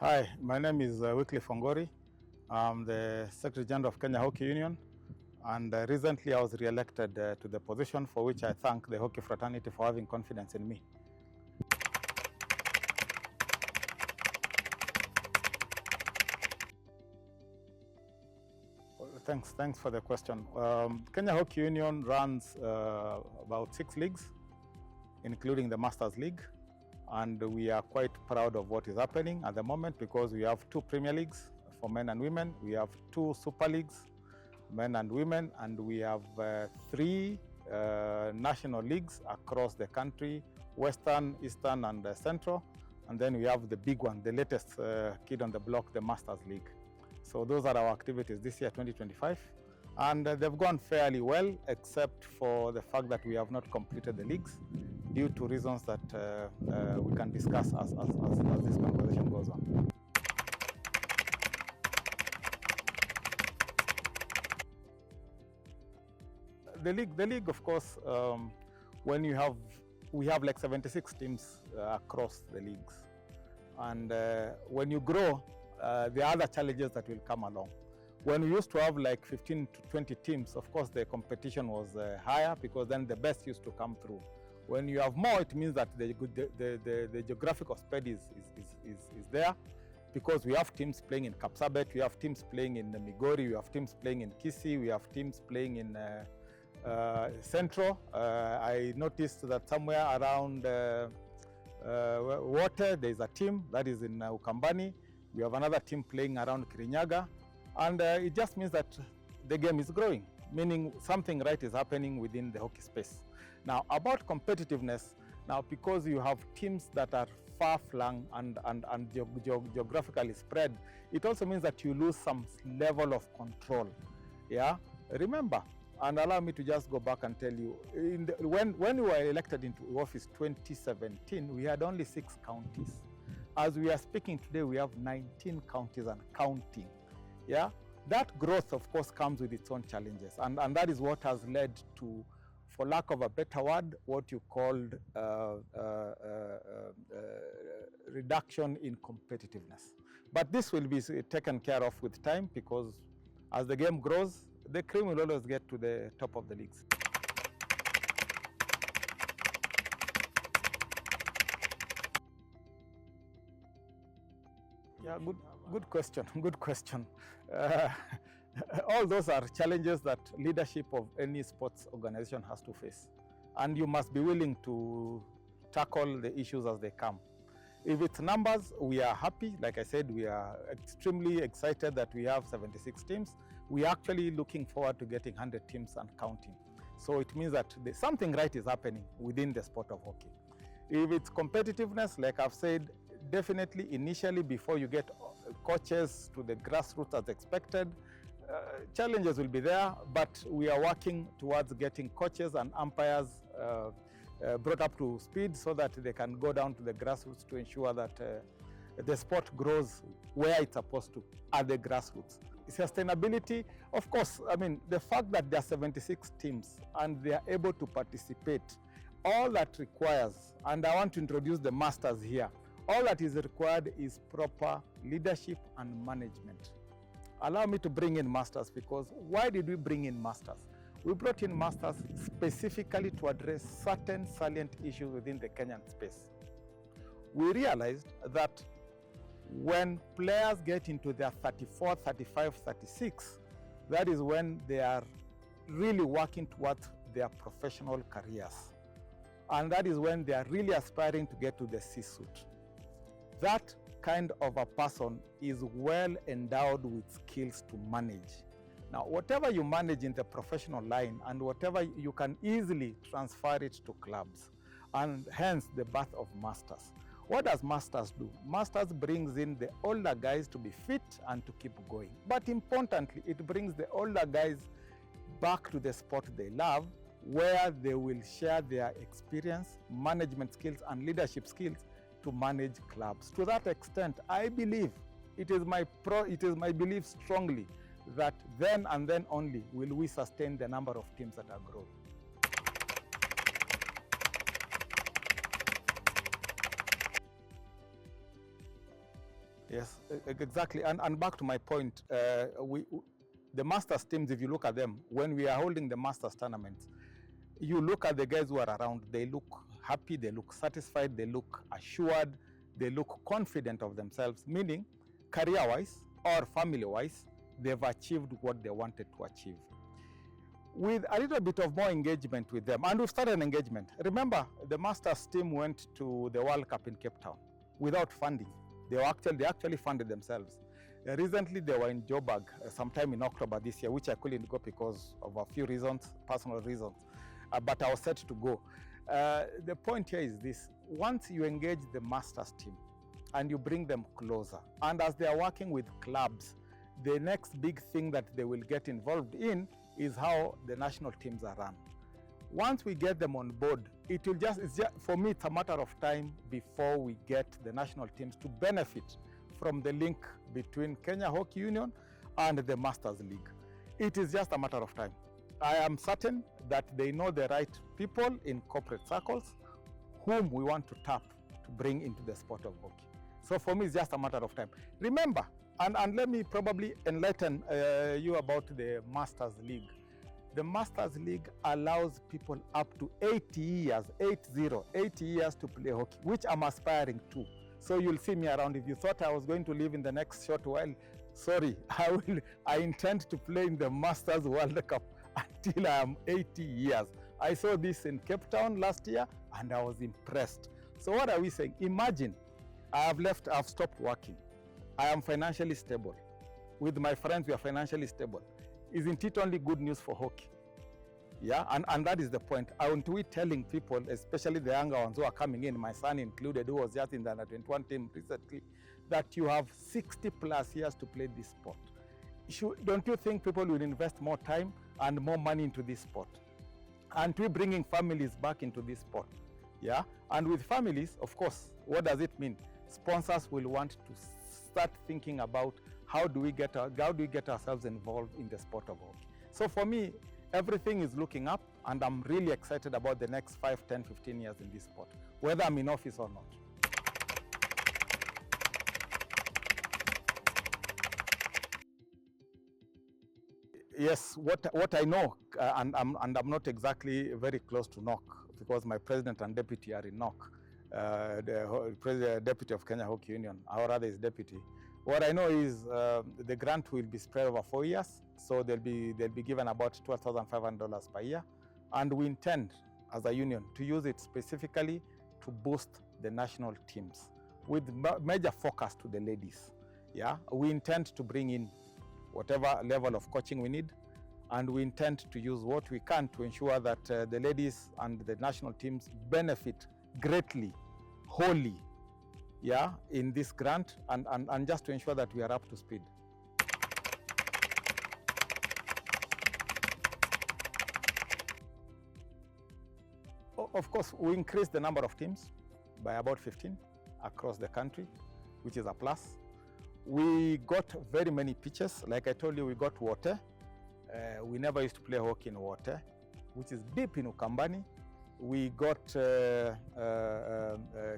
Hi, my name is Wycliffe Ongori. I'm the Secretary General of Kenya Hockey Union, and recently I was re-elected to the position, for which I thank the hockey fraternity for having confidence in me. Thanks for the question. Kenya Hockey Union runs about 6 leagues, including the Masters League, and we are quite proud of what is happening at the moment because we have 2 Premier Leagues for men and women, we have 2 Super Leagues, men and women, and we have 3 national leagues across the country, Western, Eastern, and Central, and then we have the big one, the latest kid on the block, the Masters League. So those are our activities this year, 2025, and they've gone fairly well, except for the fact that we have not completed the leagues due to reasons that we can discuss as this conversation goes on. The league, of course, when we have like 76 teams across the leagues, and when you grow, there are other challenges that will come along. When we used to have like 15 to 20 teams, of course the competition was higher because then the best used to come through. When you have more, it means that the geographical spread is there, because we have teams playing in Kapsabet, we have teams playing in Migori, we have teams playing in Kisii, we have teams playing in Central. I noticed that somewhere around Water, there is a team that is in Ukambani. We have another team playing around Kirinyaga, and it just means that the game is growing, meaning something right is happening within the hockey space. Now, about competitiveness, now because you have teams that are far-flung and geographically spread, it also means that you lose some level of control. Yeah, remember, and allow me to just go back and tell you, when we were elected into office 2017, we had only 6 counties. As we are speaking today, we have 19 counties and counting. Yeah, that growth, of course, comes with its own challenges, and that is what has led to, for lack of a better word, what you called reduction in competitiveness. But this will be taken care of with time, because as the game grows, the cream will always get to the top of the leagues. Yeah, good question. Good question. All those are challenges that leadership of any sports organization has to face, and you must be willing to tackle the issues as they come. If it's numbers, we are happy. Like I said, we are extremely excited that we have 76 teams. We are actually looking forward to getting 100 teams and counting. So it means that something right is happening within the sport of hockey. If it's competitiveness, like I've said, definitely initially, before you get coaches to the grassroots as expected, challenges will be there, but we are working towards getting coaches and umpires brought up to speed so that they can go down to the grassroots to ensure that the sport grows where it's supposed to, at the grassroots. Sustainability, of course, I mean, the fact that there are 76 teams and they are able to participate, all that requires, and I want to introduce the masters here, all that is required is proper leadership and management. Allow me to bring in masters, because why did we bring in masters? We brought in masters specifically to address certain salient issues within the Kenyan space. We realized that when players get into their 34, 35, 36, that is when they are really working towards their professional careers. And that is when they are really aspiring to get to the C-suite. That kind of a person is well endowed with skills to manage. Now, whatever you manage in the professional line and whatever you can easily transfer it to clubs, and hence the birth of masters. What does masters do? Masters brings in the older guys to be fit and to keep going. But importantly, it brings the older guys back to the sport they love, where they will share their experience, management skills, and leadership skills to manage clubs. To that extent, I believe, it is my belief strongly, that then and then only will we sustain the number of teams that are growing. Yes, exactly. And back to my point, the Masters teams, if you look at them, when we are holding the Masters tournaments, you look at the guys who are around, they look happy, they look satisfied, they look assured, they look confident of themselves, meaning career-wise or family-wise, they've achieved what they wanted to achieve. With a little bit of more engagement with them, and we've started an engagement. Remember, the Masters team went to the World Cup in Cape Town without funding. They actually funded themselves. Recently, they were in Joburg sometime in October this year, which I couldn't go because of a few reasons, personal reasons, but I was set to go. The point here is this: once you engage the Masters team and you bring them closer, and as they are working with clubs, the next big thing that they will get involved in is how the national teams are run. Once we get them on board, for me, it's a matter of time before we get the national teams to benefit from the link between Kenya Hockey Union and the Masters League. It is just a matter of time. I am certain that they know the right people in corporate circles whom we want to tap to bring into the sport of hockey. So for me, it's just a matter of time. Remember, and let me probably enlighten you about the Masters League. The Masters League allows people up to 80 years to play hockey, which I'm aspiring to. So you'll see me around. If you thought I was going to live in the next short while, sorry, I intend to play in the Masters World Cup until I am 80 years. I saw this in Cape Town last year and I was impressed. So what are we saying? Imagine, I've stopped working. I am financially stable. With my friends, we are financially stable. Isn't it only good news for hockey? Yeah, and that is the point. Aren't we telling people, especially the younger ones who are coming in, my son included, who was just in the under-21 team recently, that you have 60 plus years to play this sport? Don't you think people will invest more time and more money into this sport? And we're bringing families back into this sport. Yeah, and with families, of course, what does it mean? Sponsors will want to start thinking about how do we get ourselves involved in the sport of hockey. So for me, everything is looking up, and I'm really excited about the next 5, 10, 15 years in this sport, whether I'm in office or not. Yes, what I know, and I'm not exactly very close to NOC, because my president and deputy are in NOC, the deputy of Kenya Hockey Union, or rather is deputy. What I know is the grant will be spread over 4 years, so they'll be given about $12,500 per year, and we intend, as a union, to use it specifically to boost the national teams, with major focus to the ladies. Yeah, we intend to bring in whatever level of coaching we need, and we intend to use what we can to ensure that the ladies and the national teams benefit greatly, wholly, yeah, in this grant, and just to ensure that we are up to speed. Of course, we increased the number of teams by about 15 across the country, which is a plus. We got very many pitches. Like I told you, we got water. We never used to play hockey in water, which is deep in Ukambani. We got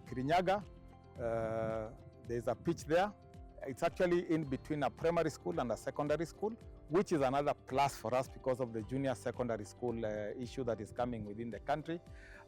Kirinyaga. There's a pitch there. It's actually in between a primary school and a secondary school, which is another plus for us because of the junior secondary school issue that is coming within the country,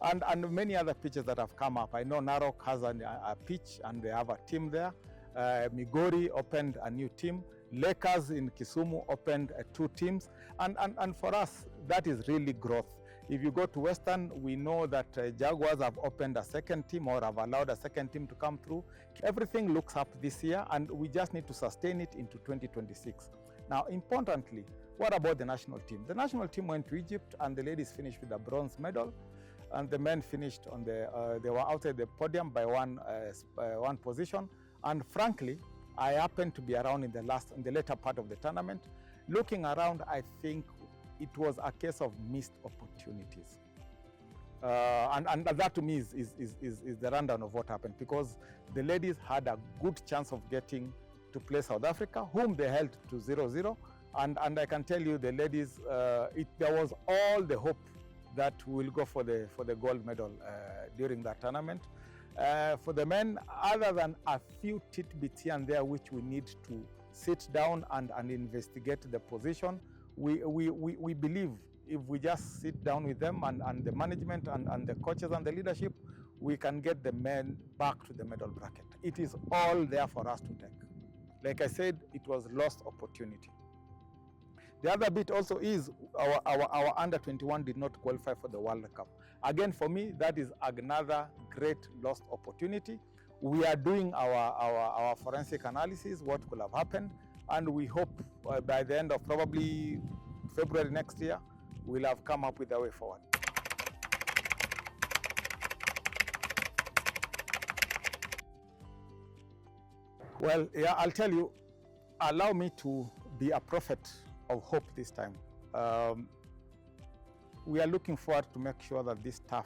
and many other pitches that have come up. I know Narok has a pitch and they have a team there. Migori opened a new team. Lakers in Kisumu opened 2 teams, and for us that is really growth. If you go to Western, we know that Jaguars have opened a second team, or have allowed a second team to come through. Everything looks up this year, and we just need to sustain it into 2026. Now, importantly, what about the national team? The national team went to Egypt, and the ladies finished with a bronze medal, and the men finished on they were outside the podium by one position. And frankly, I happened to be around in the later part of the tournament. Looking around, I think it was a case of missed opportunities. And that to me is the rundown of what happened, because the ladies had a good chance of getting to play South Africa, whom they held to 0-0. And I can tell you, the ladies, there was all the hope that we'll go for the gold medal during that tournament. For the men, other than a few tidbits here and there which we need to sit down and investigate the position, we believe if we just sit down with them and the management and the coaches and the leadership, we can get the men back to the medal bracket. It is all there for us to take. Like I said, it was lost opportunity. The other bit also is our under-21 did not qualify for the World Cup. Again, for me, that is another great lost opportunity. We are doing our forensic analysis, what could have happened, and we hope by the end of probably February next year, we'll have come up with a way forward. Well, yeah, I'll tell you, allow me to be a prophet of hope this time. We are looking forward to make sure that this turf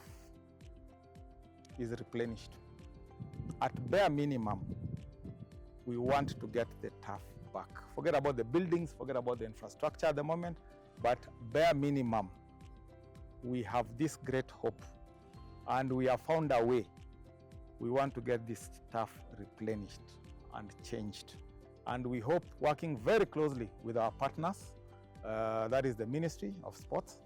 is replenished. At bare minimum, we want to get the turf back. Forget about the buildings, forget about the infrastructure at the moment, but bare minimum, we have this great hope and we have found a way. We want to get this turf replenished and changed. And we hope, working very closely with our partners, that is the Ministry of Sports,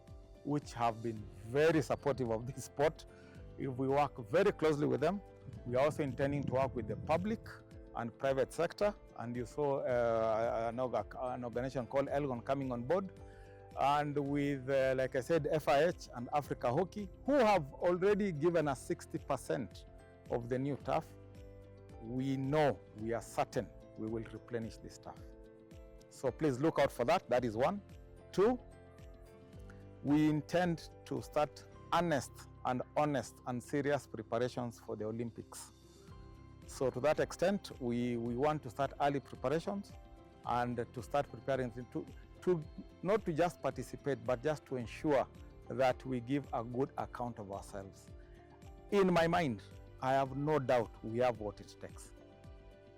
which have been very supportive of this sport. If we work very closely with them, we are also intending to work with the public and private sector. And you saw an organization called Elgon coming on board. And with, like I said, FIH and Africa Hockey, who have already given us 60% of the new turf. We know, we are certain we will replenish this turf. So please look out for that. That is one. Two, we intend to start honest and serious preparations for the Olympics. So to that extent, we want to start early preparations and to start preparing to not to just participate, but just to ensure that we give a good account of ourselves. In my mind, I have no doubt we have what it takes.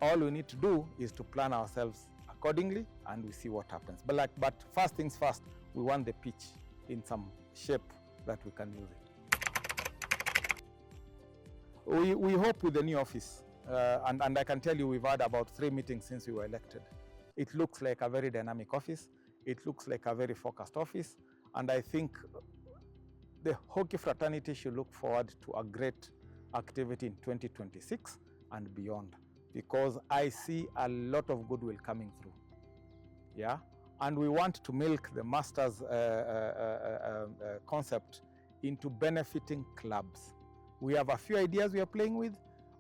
All we need to do is to plan ourselves accordingly and we see what happens. But first things first, we want the pitch in some shape that we can use it. We hope with the new office, and I can tell you we've had about 3 meetings since we were elected. It looks like a very dynamic office. It looks like a very focused office. And I think the hockey fraternity should look forward to a great activity in 2026 and beyond, because I see a lot of goodwill coming through. Yeah, and we want to milk the Masters concept into benefiting clubs. We have a few ideas we are playing with,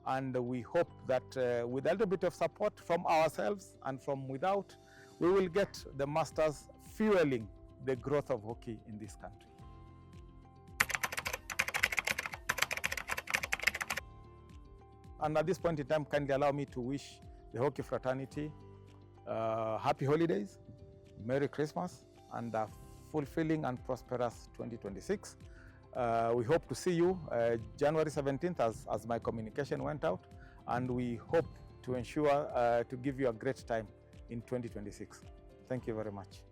and we hope that with a little bit of support from ourselves and from without, we will get the Masters fueling the growth of hockey in this country. And at this point in time, kindly allow me to wish the hockey fraternity happy holidays, Merry Christmas, and a fulfilling and prosperous 2026. We hope to see you January 17th as my communication went out, and we hope to ensure to give you a great time in 2026. Thank you very much.